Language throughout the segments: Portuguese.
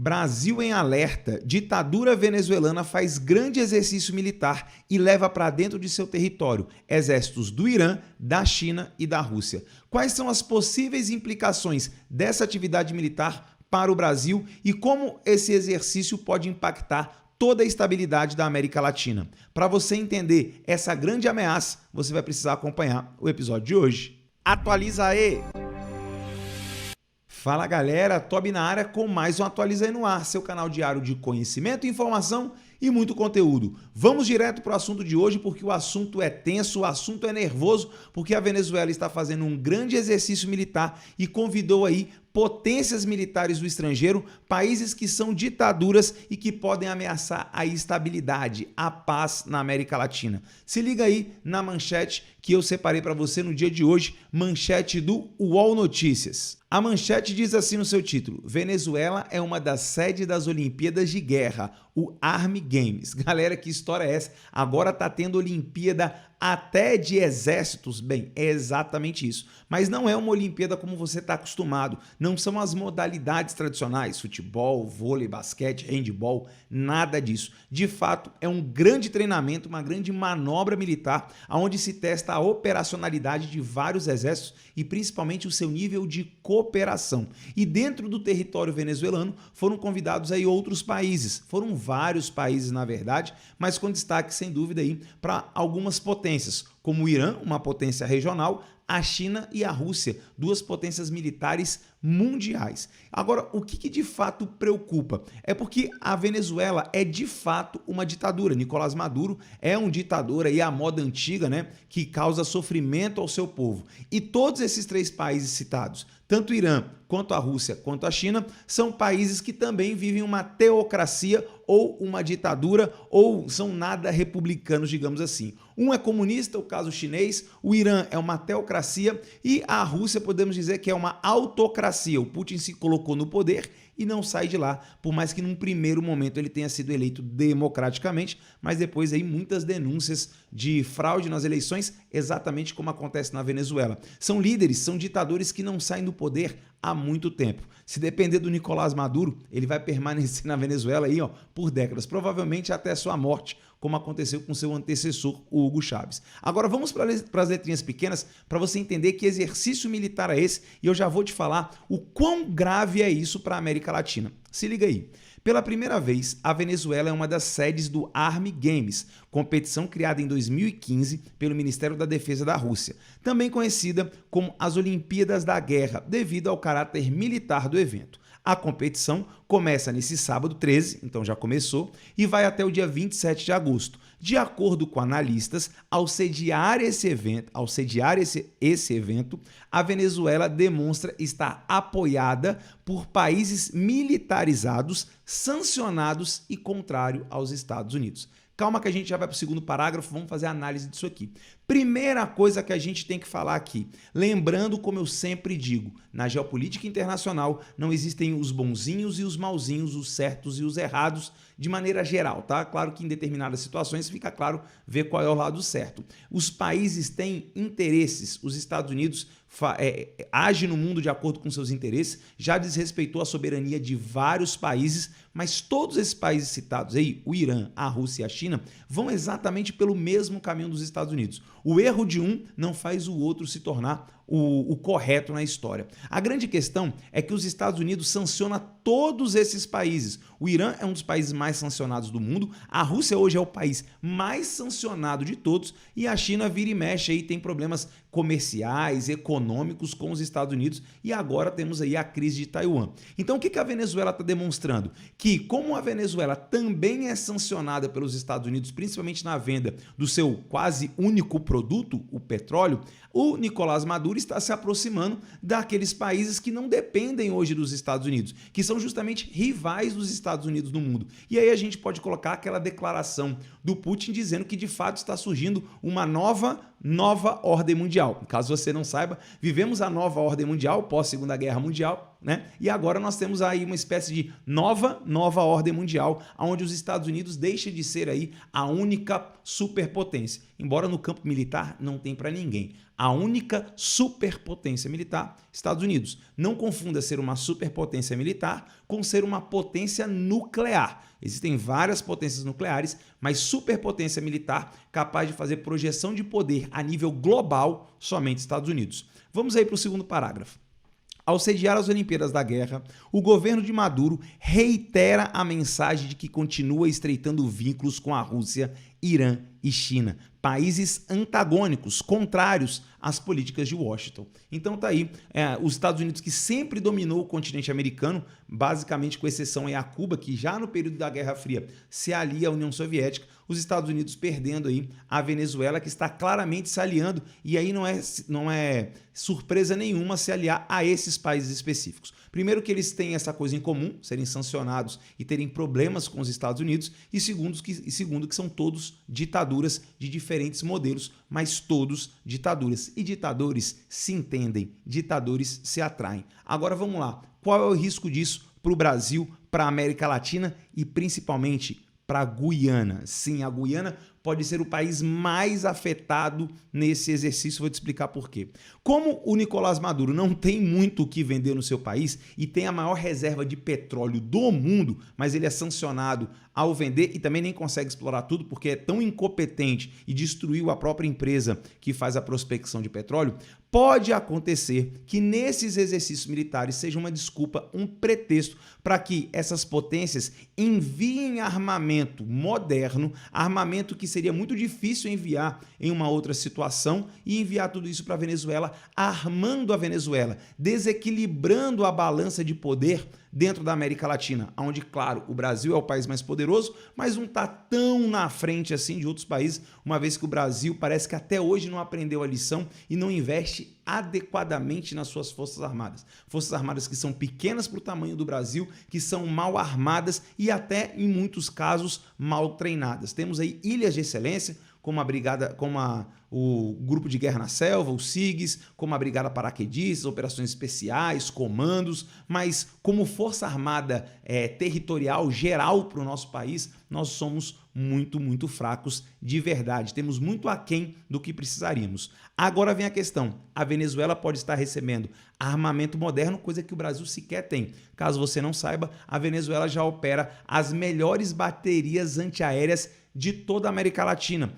Brasil em alerta. Ditadura venezuelana faz grande exercício militar e leva para dentro de seu território exércitos do Irã, da China e da Rússia. Quais são as possíveis implicações dessa atividade militar para o Brasil e como esse exercício pode impactar toda a estabilidade da América Latina? Para você entender essa grande ameaça, você vai precisar acompanhar o episódio de hoje. Atualiza aí! Fala galera, Toby na área com mais um Atualiza aí no ar, seu canal diário de conhecimento, informação e muito conteúdo. Vamos direto para o assunto de hoje porque o assunto é tenso, o assunto é nervoso, porque a Venezuela está fazendo um grande exercício militar e convidou aí potências militares do estrangeiro, países que são ditaduras e que podem ameaçar a estabilidade, a paz na América Latina. Se liga aí na manchete que eu separei para você no dia de hoje, manchete do UOL Notícias. A manchete diz assim no seu título: Venezuela é uma das sedes das Olimpíadas de Guerra, o Army Games. Galera, que história é essa? Agora tá tendo Olimpíada até de exércitos. Bem, é exatamente isso. Mas não é uma Olimpíada como você está acostumado. Não são as modalidades tradicionais, futebol, vôlei, basquete, handebol, nada disso. De fato, é um grande treinamento, uma grande manobra militar, onde se testa a operacionalidade de vários exércitos e principalmente o seu nível de cooperação. E dentro do território venezuelano foram convidados aí outros países. Foram vários países, na verdade, mas com destaque, sem dúvida, aí para algumas potências, como o Irã, uma potência regional, a China e a Rússia, duas potências militares mundiais. Agora, o que de fato preocupa? É porque a Venezuela é de fato uma ditadura. Nicolás Maduro é um ditador aí à moda antiga, né, que causa sofrimento ao seu povo. E todos esses três países citados, tanto o Irã, quanto a Rússia, quanto a China, são países que também vivem uma teocracia ou uma ditadura, ou são nada republicanos, digamos assim. Um é comunista, o caso chinês, o Irã é uma teocracia e a Rússia podemos dizer que é uma autocracia. O Putin se colocou no poder e não sai de lá, por mais que num primeiro momento ele tenha sido eleito democraticamente, mas depois aí muitas denúncias de fraude nas eleições, exatamente como acontece na Venezuela. São líderes, são ditadores que não saem do poder há muito tempo. Se depender do Nicolás Maduro, ele vai permanecer na Venezuela aí, ó, por décadas, provavelmente até sua morte, como aconteceu com seu antecessor, o Hugo Chávez. Agora vamos para as letrinhas pequenas para você entender que exercício militar é esse e eu já vou te falar o quão grave é isso para a América Latina. Se liga aí. Pela primeira vez, a Venezuela é uma das sedes do Army Games, competição criada em 2015 pelo Ministério da Defesa da Rússia, também conhecida como as Olimpíadas da Guerra, devido ao caráter militar do evento. A competição começa nesse sábado 13, então já começou, e vai até o dia 27 de agosto. De acordo com analistas, ao sediar esse evento, a Venezuela demonstra estar apoiada por países militarizados, sancionados e contrário aos Estados Unidos. Calma que a gente já vai para o segundo parágrafo, vamos fazer a análise disso aqui. Primeira coisa que a gente tem que falar aqui, lembrando como eu sempre digo, na geopolítica internacional não existem os bonzinhos e os mauzinhos, os certos e os errados de maneira geral, tá? Claro que em determinadas situações fica claro ver qual é o lado certo. Os países têm interesses, os Estados Unidos age no mundo de acordo com seus interesses, já desrespeitou a soberania de vários países, mas todos esses países citados aí, o Irã, a Rússia e a China, vão exatamente pelo mesmo caminho dos Estados Unidos. O erro de um não faz o outro se tornar o correto na história. A grande questão é que os Estados Unidos sanciona todos esses países. O Irã é um dos países mais sancionados do mundo, a Rússia hoje é o país mais sancionado de todos e a China vira e mexe aí, tem problemas comerciais, econômicos com os Estados Unidos e agora temos aí a crise de Taiwan. Então o que a Venezuela está demonstrando? Que como a Venezuela também é sancionada pelos Estados Unidos, principalmente na venda do seu quase único produto, o petróleo, o Nicolás Maduro está se aproximando daqueles países que não dependem hoje dos Estados Unidos, que são justamente rivais dos Estados Unidos no mundo. E aí a gente pode colocar aquela declaração do Putin dizendo que de fato está surgindo uma nova ordem mundial. Caso você não saiba, vivemos a nova ordem mundial pós-Segunda Guerra Mundial, né? E agora nós temos aí uma espécie de nova ordem mundial, onde os Estados Unidos deixam de ser aí a única superpotência. Embora no campo militar não tem para ninguém. A única superpotência militar, Estados Unidos. Não confunda ser uma superpotência militar com ser uma potência nuclear. Existem várias potências nucleares, mas superpotência militar capaz de fazer projeção de poder a nível global, somente Estados Unidos. Vamos aí para o segundo parágrafo. Ao sediar as Olimpíadas da Guerra, o governo de Maduro reitera a mensagem de que continua estreitando vínculos com a Rússia, Irã e China, países antagônicos, contrários às políticas de Washington. Então tá aí, os Estados Unidos, que sempre dominou o continente americano, basicamente com exceção a Cuba, que já no período da Guerra Fria se alia à União Soviética, os Estados Unidos perdendo aí a Venezuela, que está claramente se aliando, e aí não é surpresa nenhuma se aliar a esses países específicos. Primeiro que eles têm essa coisa em comum, serem sancionados e terem problemas com os Estados Unidos, e segundo que são todos ditaduras de diferentes modelos, mas todos ditaduras. E ditadores se entendem, ditadores se atraem. Agora vamos lá, qual é o risco disso para o Brasil, para a América Latina e principalmente para a Guiana? Sim, a Guiana pode ser o país mais afetado nesse exercício, vou te explicar por quê. Como o Nicolás Maduro não tem muito o que vender no seu país e tem a maior reserva de petróleo do mundo, mas ele é sancionado ao vender e também nem consegue explorar tudo porque é tão incompetente e destruiu a própria empresa que faz a prospecção de petróleo, pode acontecer que nesses exercícios militares seja uma desculpa, um pretexto para que essas potências enviem armamento moderno, armamento que seria muito difícil enviar em uma outra situação, e enviar tudo isso para a Venezuela, armando a Venezuela, desequilibrando a balança de poder dentro da América Latina, onde, claro, o Brasil é o país mais poderoso, mas não está tão na frente assim de outros países, uma vez que o Brasil parece que até hoje não aprendeu a lição e não investe adequadamente nas suas forças armadas. Forças armadas que são pequenas para o tamanho do Brasil, que são mal armadas e até, em muitos casos, mal treinadas. Temos aí ilhas de excelência, como a brigada, o Grupo de Guerra na Selva, o SIGs, como a Brigada Paraquedistas, operações especiais, comandos, mas como força armada territorial geral para o nosso país, nós somos muito fracos de verdade. Temos muito aquém do que precisaríamos. Agora vem a questão, a Venezuela pode estar recebendo armamento moderno, coisa que o Brasil sequer tem. Caso você não saiba, a Venezuela já opera as melhores baterias antiaéreas de toda a América Latina.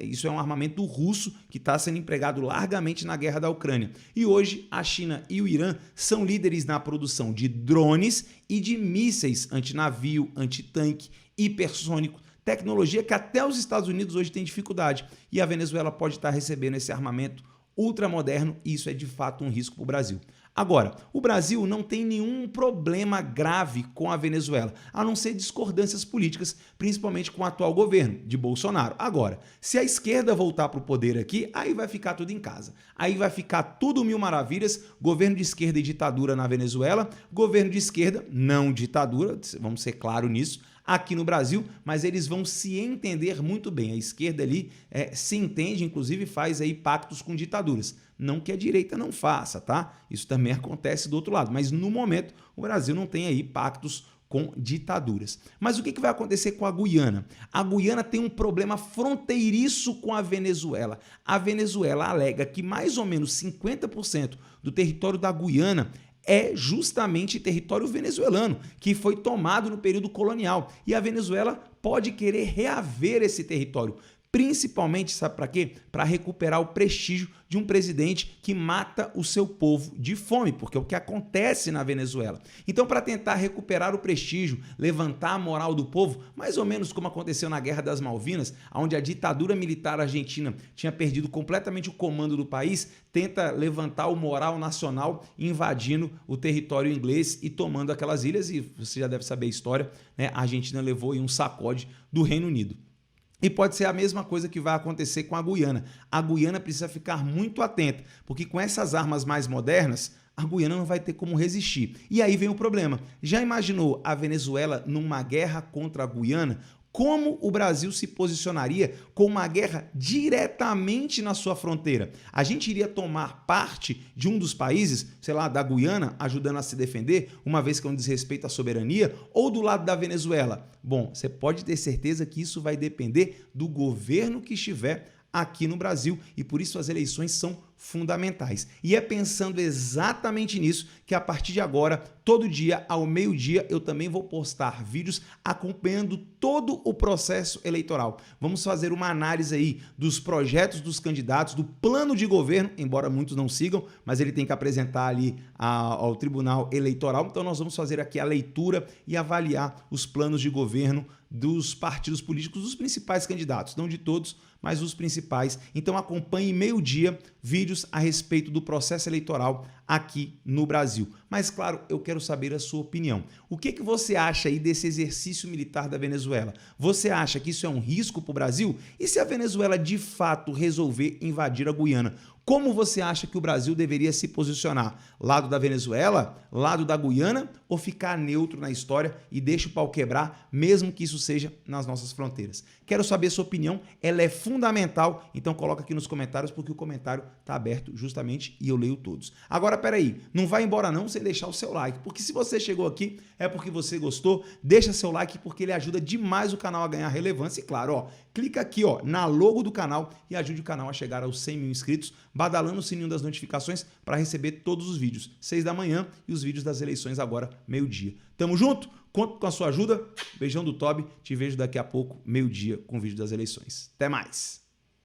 Isso é um armamento russo que está sendo empregado largamente na guerra da Ucrânia. E hoje a China e o Irã são líderes na produção de drones e de mísseis antinavio, antitanque, hipersônico, tecnologia que até os Estados Unidos hoje têm dificuldade. E a Venezuela pode estar recebendo esse armamento ultramoderno e isso é de fato um risco para o Brasil. Agora, o Brasil não tem nenhum problema grave com a Venezuela, a não ser discordâncias políticas, principalmente com o atual governo de Bolsonaro. Agora, se a esquerda voltar para o poder aqui, aí vai ficar tudo em casa. Aí vai ficar tudo mil maravilhas, governo de esquerda e ditadura na Venezuela, governo de esquerda, não ditadura, vamos ser claros nisso, aqui no Brasil, mas eles vão se entender muito bem. A esquerda ali se entende, inclusive faz aí pactos com ditaduras. Não que a direita não faça, tá? Isso também acontece do outro lado, mas no momento o Brasil não tem aí pactos com ditaduras. Mas o que vai acontecer com a Guiana? A Guiana tem um problema fronteiriço com a Venezuela. A Venezuela alega que mais ou menos 50% do território da Guiana é justamente território venezuelano, que foi tomado no período colonial. E a Venezuela pode querer reaver esse território. Principalmente, sabe para quê? Para recuperar o prestígio de um presidente que mata o seu povo de fome, porque é o que acontece na Venezuela. Então, para tentar recuperar o prestígio, levantar a moral do povo, mais ou menos como aconteceu na Guerra das Malvinas, onde a ditadura militar argentina tinha perdido completamente o comando do país, tenta levantar o moral nacional invadindo o território inglês e tomando aquelas ilhas, e você já deve saber a história, né? A Argentina levou aí um sacode do Reino Unido. E pode ser a mesma coisa que vai acontecer com a Guiana. A Guiana precisa ficar muito atenta, porque com essas armas mais modernas, a Guiana não vai ter como resistir. E aí vem o problema. Já imaginou a Venezuela numa guerra contra a Guiana? Como o Brasil se posicionaria com uma guerra diretamente na sua fronteira? A gente iria tomar parte de um dos países, sei lá, da Guiana, ajudando a se defender, uma vez que é um desrespeito à soberania, ou do lado da Venezuela? Bom, você pode ter certeza que isso vai depender do governo que estiver aqui no Brasil e por isso as eleições são fundamentais. E é pensando exatamente nisso que a partir de agora, todo dia ao meio-dia, eu também vou postar vídeos acompanhando todo o processo eleitoral. Vamos fazer uma análise aí dos projetos dos candidatos, do plano de governo, embora muitos não sigam, mas ele tem que apresentar ali ao Tribunal Eleitoral. Então nós vamos fazer aqui a leitura e avaliar os planos de governo dos partidos políticos, dos principais candidatos, não de todos, mas os principais. Então acompanhe meio-dia vídeos a respeito do processo eleitoral aqui no Brasil. Mas claro, eu quero saber a sua opinião. O que você acha aí desse exercício militar da Venezuela? Você acha que isso é um risco para o Brasil? E se a Venezuela de fato resolver invadir a Guiana? Como você acha que o Brasil deveria se posicionar? Lado da Venezuela? Lado da Guiana? Ou ficar neutro na história e deixa o pau quebrar, mesmo que isso seja nas nossas fronteiras? Quero saber sua opinião, ela é fundamental, então coloca aqui nos comentários, porque o comentário está aberto justamente e eu leio todos. Agora, peraí, não vai embora não sem deixar o seu like, porque se você chegou aqui é porque você gostou, deixa seu like porque ele ajuda demais o canal a ganhar relevância e claro, ó, clica aqui ó, na logo do canal e ajude o canal a chegar aos 100 mil inscritos, badalando o sininho das notificações para receber todos os vídeos, 6 da manhã e os vídeos das eleições agora, meio-dia. Tamo junto? Conto com a sua ajuda. Beijão do Toby. Te vejo daqui a pouco, meio-dia, com o vídeo das eleições. Até mais!